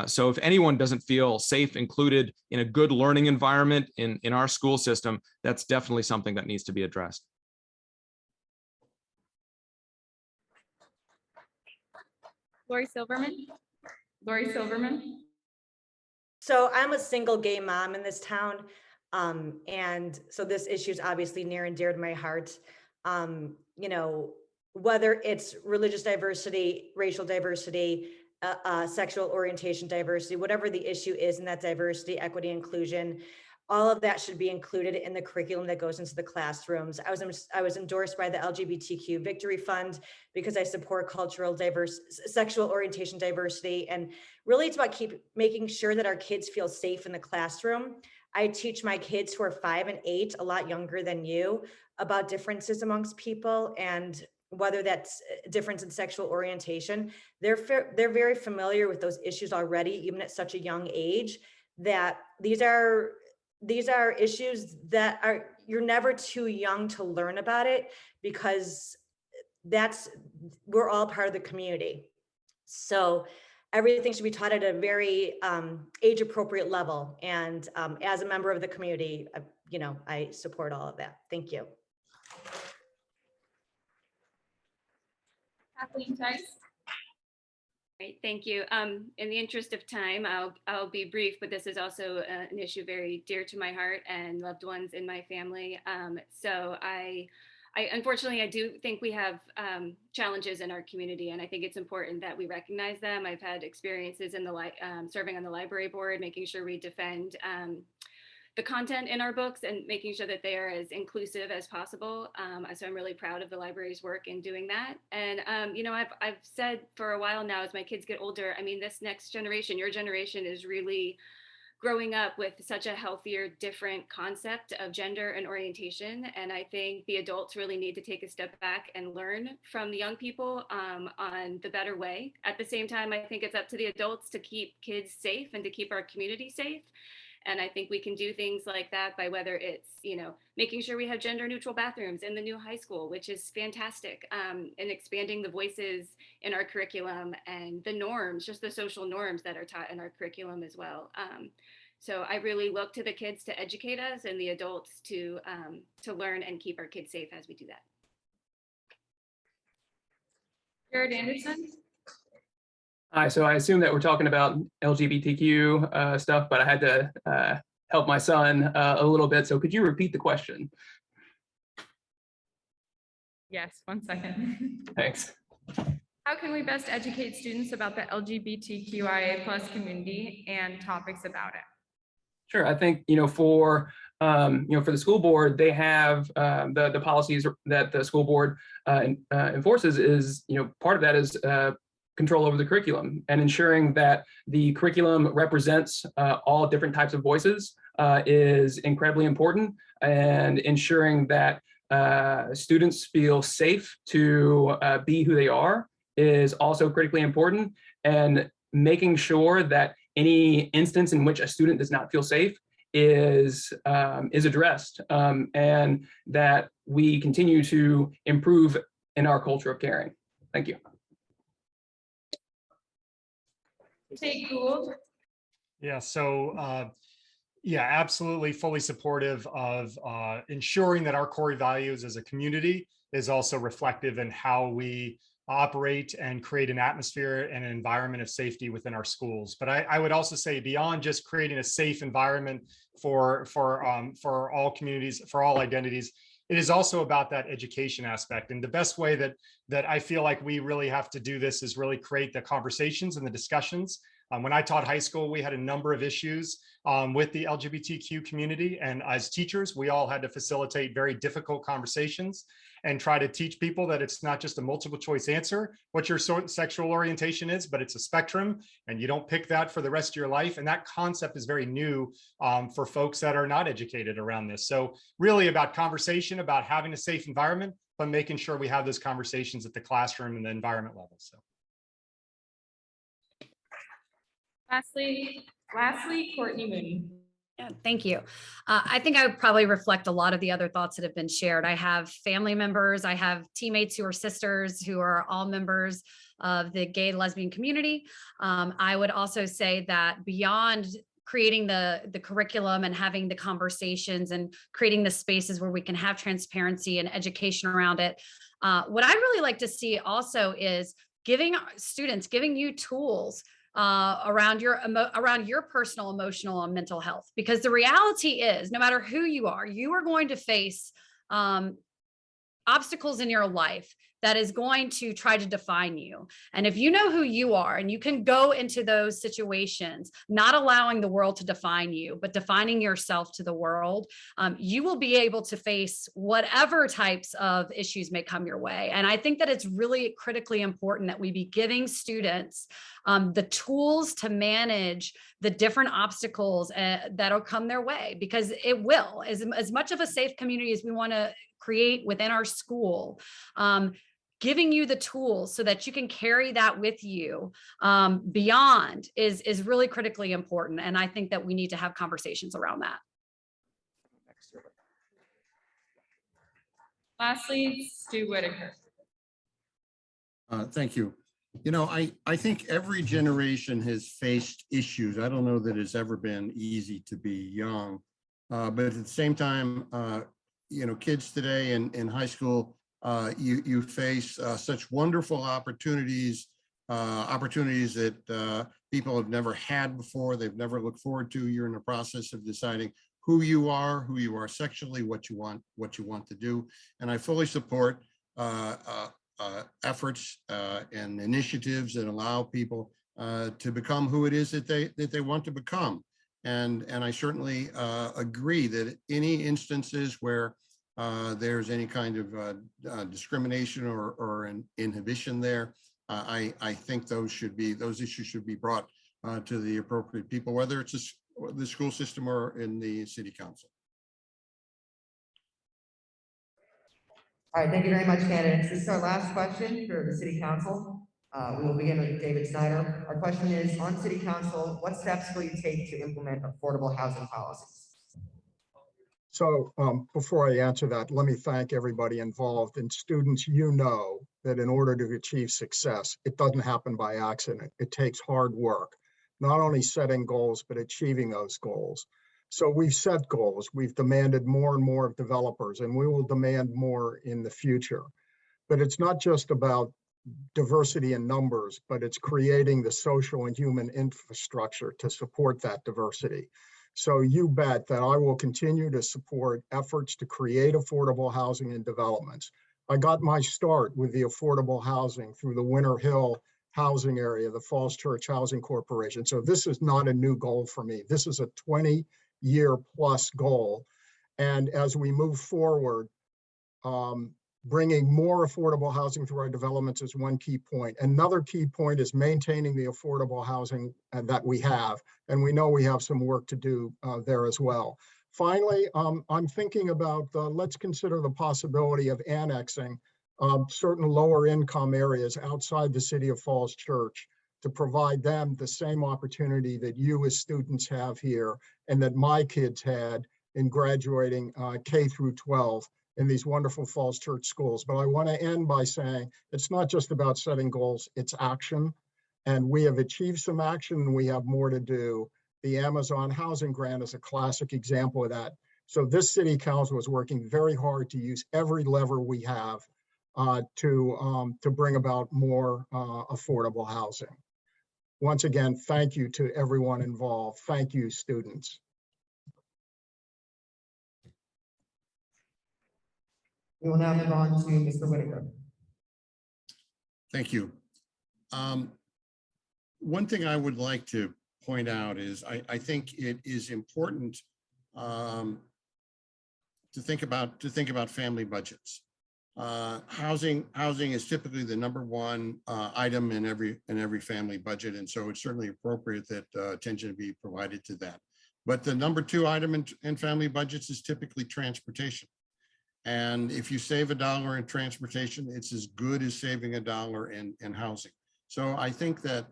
So if anyone doesn't feel safe, included in a good learning environment in our school system, that's definitely something that needs to be addressed. Lori Silverman. So I'm a single gay mom in this town. And so this issue is obviously near and dear to my heart. Whether it's religious diversity, racial diversity, sexual orientation diversity, whatever the issue is in that diversity, equity, inclusion, all of that should be included in the curriculum that goes into the classrooms. I was endorsed by the LGBTQ Victory Fund because I support sexual orientation diversity. And really it's about making sure that our kids feel safe in the classroom. I teach my kids who are 5 and 8, a lot younger than you, about differences amongst people, and whether that's difference in sexual orientation. They're very familiar with those issues already, even at such a young age, that these are issues that you're never too young to learn about it, because we're all part of the community. So everything should be taught at a very age appropriate level. And as a member of the community, I support all of that. Thank you. Kathleen Tice. Great, thank you. In the interest of time, I'll be brief, but this is also an issue very dear to my heart and loved ones in my family. So I unfortunately, I do think we have challenges in our community, and I think it's important that we recognize them. I've had experiences in serving on the library board, making sure we defend the content in our books and making sure that they are as inclusive as possible. So I'm really proud of the library's work in doing that. And, I've said for a while now, as my kids get older, this next generation, your generation, is really growing up with such a healthier, different concept of gender and orientation. And I think the adults really need to take a step back and learn from the young people on the better way. At the same time, I think it's up to the adults to keep kids safe and to keep our community safe. And I think we can do things like that by whether it's, making sure we have gender neutral bathrooms in the new high school, which is fantastic, and expanding the voices in our curriculum and the norms, just the social norms that are taught in our curriculum as well. So I really look to the kids to educate us and the adults to learn and keep our kids safe as we do that. Jared Anderson. Hi, so I assume that we're talking about LGBTQ stuff, but I had to help my son a little bit. So could you repeat the question? Yes, 1 second. Thanks. How can we best educate students about the LGBTQIA+ community and topics about it? Sure, I think for the school board, they have the policies that the school board enforces is part of that is control over the curriculum, and ensuring that the curriculum represents all different types of voices is incredibly important, and ensuring that students feel safe to be who they are is also critically important. And making sure that any instance in which a student does not feel safe is addressed, and that we continue to improve in our culture of caring. Thank you. Tate Gould. Yeah, so yeah, absolutely fully supportive of ensuring that our core values as a community is also reflective in how we operate and create an atmosphere and an environment of safety within our schools. But I would also say beyond just creating a safe environment for all communities, for all identities, it is also about that education aspect. And the best way that I feel like we really have to do this is really create the conversations and the discussions. When I taught high school, we had a number of issues with the LGBTQ community. And as teachers, we all had to facilitate very difficult conversations and try to teach people that it's not just a multiple choice answer, what your sexual orientation is, but it's a spectrum and you don't pick that for the rest of your life. And that concept is very new for folks that are not educated around this. So really about conversation, about having a safe environment, but making sure we have those conversations at the classroom and the environment level. So. Lastly, Courtney Mooney. Yeah, thank you. I think I would probably reflect a lot of the other thoughts that have been shared. I have family members, I have teammates who are sisters, who are all members of the gay lesbian community. I would also say that beyond creating the curriculum and having the conversations and creating the spaces where we can have transparency and education around it, what I really like to see also is giving students, giving you tools around your personal, emotional, and mental health. Because the reality is, no matter who you are going to face obstacles in your life that is going to try to define you. And if you know who you are and you can go into those situations, not allowing the world to define you, but defining yourself to the world, you will be able to face whatever types of issues may come your way. And I think that it's really critically important that we be giving students the tools to manage the different obstacles that'll come their way, because it will. As much of a safe community as we want to create within our school, giving you the tools so that you can carry that with you beyond is really critically important. And I think that we need to have conversations around that. Lastly, Stu Whitaker. Thank you. You know, I think every generation has faced issues. I don't know that it's ever been easy to be young, but at the same time, you know, kids today in high school, you face such wonderful opportunities that people have never had before, they've never looked forward to. You're in the process of deciding who you are sexually, what you want to do. And I fully support efforts and initiatives that allow people to become who it is that they want to become. And I certainly agree that any instances where there's any kind of discrimination or an inhibition there, I think those issues should be brought to the appropriate people, whether it's the school system or in the city council. All right, thank you very much, candidates. This is our last question for the city council. We will begin with David Snyder. Our question is, on city council, what steps will you take to implement affordable housing policies? So before I answer that, let me thank everybody involved. And students, you know that in order to achieve success, it doesn't happen by accident. It takes hard work, not only setting goals, but achieving those goals. So we've set goals. We've demanded more and more of developers, and we will demand more in the future. But it's not just about diversity in numbers, but it's creating the social and human infrastructure to support that diversity. So you bet that I will continue to support efforts to create affordable housing and developments. I got my start with the affordable housing through the Winter Hill housing area, the Falls Church Housing Corporation. So this is not a new goal for me. This is a 20-year plus goal. And as we move forward, bringing more affordable housing through our developments is one key point. Another key point is maintaining the affordable housing that we have. And we know we have some work to do there as well. Finally, I'm thinking about, let's consider the possibility of annexing certain lower income areas outside the city of Falls Church to provide them the same opportunity that you as students have here and that my kids had in graduating K through 12 in these wonderful Falls Church schools. But I want to end by saying it's not just about setting goals, it's action. And we have achieved some action and we have more to do. The Amazon housing grant is a classic example of that. So this city council is working very hard to use every lever we have to bring about more affordable housing. Once again, thank you to everyone involved. Thank you, students. We will now move on to Mr. Whitaker. Thank you. One thing I would like to point out is I think it is important to think about family budgets. Housing is typically the #1 item in every family budget, and so it's certainly appropriate that attention be provided to that. But the #2 item in family budgets is typically transportation. And if you save $1 in transportation, it's as good as saving $1 in housing. So I think that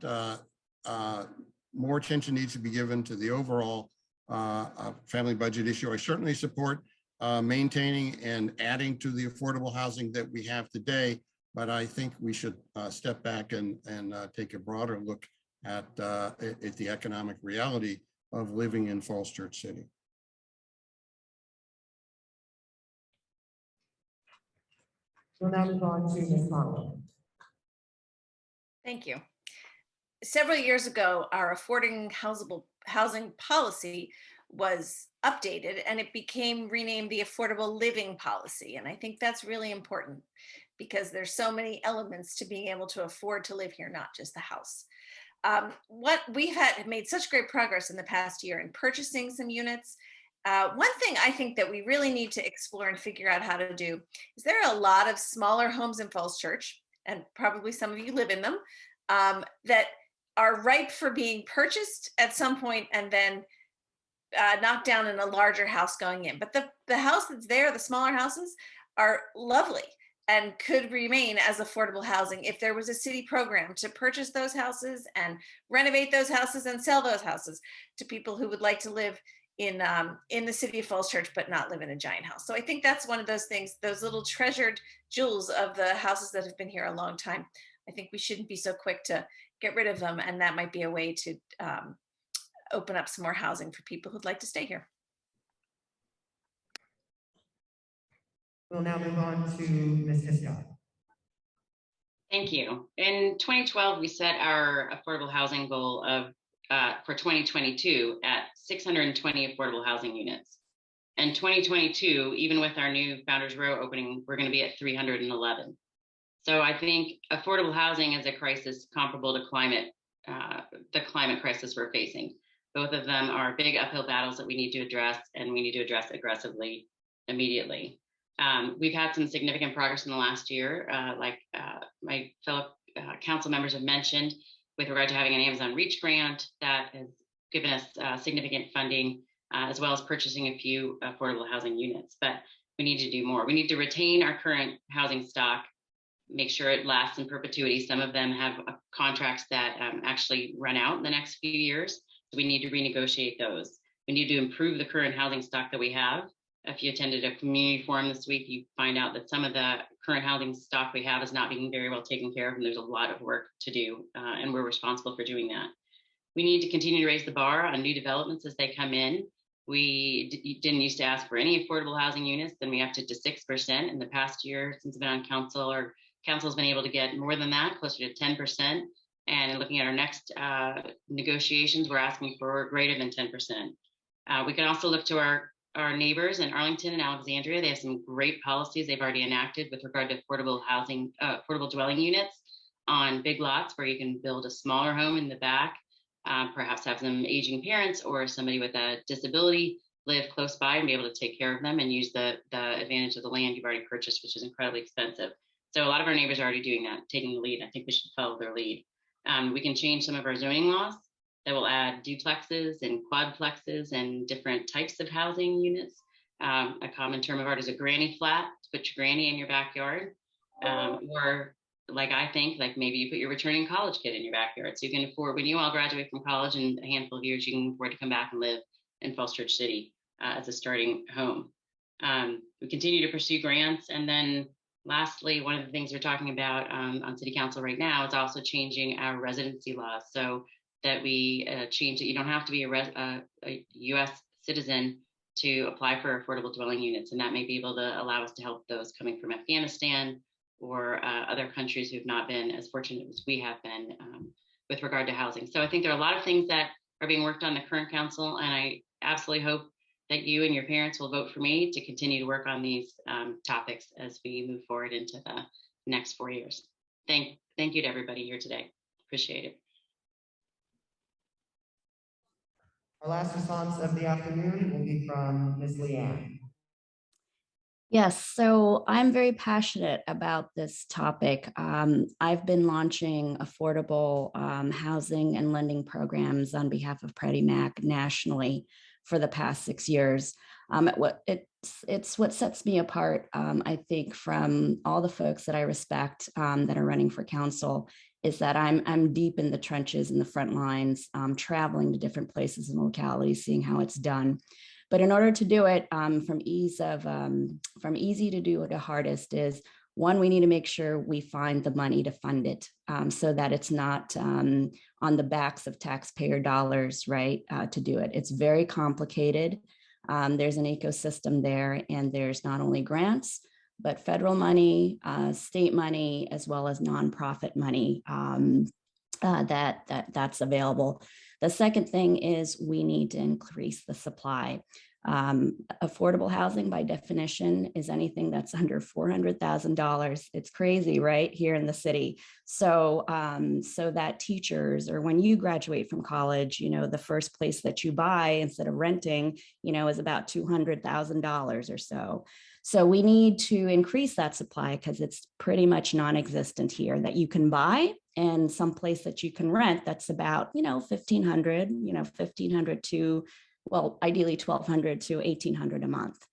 more attention needs to be given to the overall family budget issue. I certainly support maintaining and adding to the affordable housing that we have today, but I think we should step back and take a broader look at the economic reality of living in Falls Church City. We'll now move on to Ms. Connolly. Thank you. Several years ago, our affordable housing policy was updated and it became renamed the Affordable Living Policy. And I think that's really important because there's so many elements to being able to afford to live here, not just the house. What we've made such great progress in the past year in purchasing some units. One thing I think that we really need to explore and figure out how to do is there are a lot of smaller homes in Falls Church, and probably some of you live in them, that are ripe for being purchased at some point and then knocked down in a larger house going in. But the house that's there, the smaller houses, are lovely and could remain as affordable housing if there was a city program to purchase those houses and renovate those houses and sell those houses to people who would like to live in the city of Falls Church, but not live in a giant house. So I think that's one of those things, those little treasured jewels of the houses that have been here a long time. I think we shouldn't be so quick to get rid of them. And that might be a way to open up some more housing for people who'd like to stay here. We'll now move on to Ms. Hiscott. Thank you. In 2012, we set our affordable housing goal of for 2022 at 620 affordable housing units. And 2022, even with our new Founders Row opening, we're going to be at 311. So I think affordable housing is a crisis comparable to the climate crisis we're facing. Both of them are big uphill battles that we need to address, and we need to address aggressively immediately. We've had some significant progress in the last year, like my fellow council members have mentioned, with regard to having an Amazon Reach grant that has given us significant funding, as well as purchasing a few affordable housing units. But we need to do more. We need to retain our current housing stock, make sure it lasts in perpetuity. Some of them have contracts that actually run out in the next few years. So we need to renegotiate those. We need to improve the current housing stock that we have. If you attended a community forum this week, you find out that some of the current housing stock we have is not being very well taken care of, and there's a lot of work to do, and we're responsible for doing that. We need to continue to raise the bar on new developments as they come in. We didn't used to ask for any affordable housing units, then we upped it to 6% in the past year since I've been on council, or council's been able to get more than that, closer to 10%. And looking at our next negotiations, we're asking for greater than 10%. We can also look to our neighbors in Arlington and Alexandria. They have some great policies they've already enacted with regard to affordable housing, affordable dwelling units on big lots where you can build a smaller home in the back, perhaps have some aging parents or somebody with a disability live close by and be able to take care of them and use the advantage of the land you've already purchased, which is incredibly expensive. So a lot of our neighbors are already doing that, taking the lead. I think we should follow their lead. We can change some of our zoning laws that will add duplexes and quadplexes and different types of housing units. A common term of art is a granny flat, to put your granny in your backyard, or like I think, like maybe you put your returning college kid in your backyard, so you can afford, when you all graduate from college in a handful of years, you can afford to come back and live in Falls Church City as a starting home. We continue to pursue grants, and then lastly, one of the things we're talking about on City Council right now is also changing our residency laws, so that we change that you don't have to be a U.S. citizen to apply for affordable dwelling units, and that may be able to allow us to help those coming from Afghanistan or other countries who've not been as fortunate as we have been with regard to housing. So I think there are a lot of things that are being worked on the current council, and I absolutely hope that you and your parents will vote for me to continue to work on these topics as we move forward into the next 4 years. Thank you to everybody here today. Appreciate it. Our last response of the afternoon will be from Ms. Leanne. Yes, so I'm very passionate about this topic. I've been launching affordable housing and lending programs on behalf of Freddie Mac nationally for the past 6 years. It's what sets me apart, I think, from all the folks that I respect that are running for council, is that I'm deep in the trenches, in the front lines, traveling to different places and localities, seeing how it's done. But in order to do it, from easy to do to hardest is, one, we need to make sure we find the money to fund it so that it's not on the backs of taxpayer dollars, right, to do it. It's very complicated. There's an ecosystem there, and there's not only grants, but federal money, state money, as well as nonprofit money that's available. The second thing is we need to increase the supply. Affordable housing by definition is anything that's under $400,000. It's crazy, right, here in the city. So that teachers, or when you graduate from college, the first place that you buy instead of renting, is about $200,000 or so. So we need to increase that supply because it's pretty much non-existent here that you can buy, and some place that you can rent that's about, $1,500 to, well, ideally $1,200 to $1,800 a month.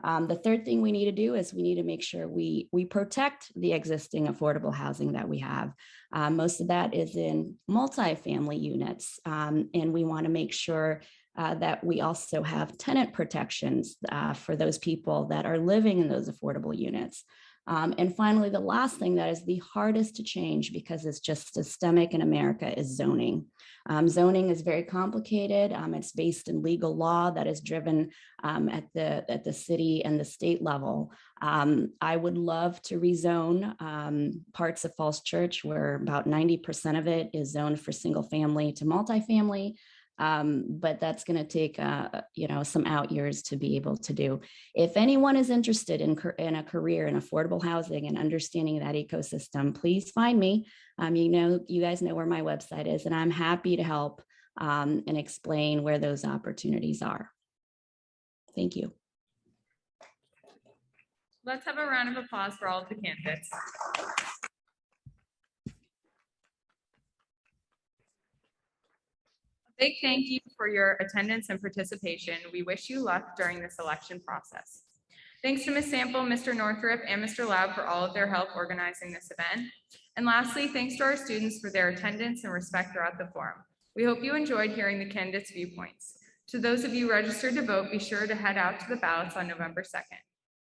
The third thing we need to do is we need to make sure we protect the existing affordable housing that we have. Most of that is in multifamily units, and we want to make sure that we also have tenant protections for those people that are living in those affordable units. And finally, the last thing that is the hardest to change, because it's just systemic in America, is zoning. Zoning is very complicated. It's based in legal law that is driven at the city and the state level. I would love to rezone parts of Falls Church where about 90% of it is zoned for single family to multifamily. But that's going to take, some out years to be able to do. If anyone is interested in a career in affordable housing and understanding that ecosystem, please find me. You guys know where my website is, and I'm happy to help and explain where those opportunities are. Thank you. Let's have a round of applause for all of the candidates. Big thank you for your attendance and participation. We wish you luck during this election process. Thanks to Ms. Sample, Mr. Northrup, and Mr. Laub for all of their help organizing this event. And lastly, thanks to our students for their attendance and respect throughout the forum. We hope you enjoyed hearing the candidates' viewpoints. To those of you registered to vote, be sure to head out to the ballots on November 2nd.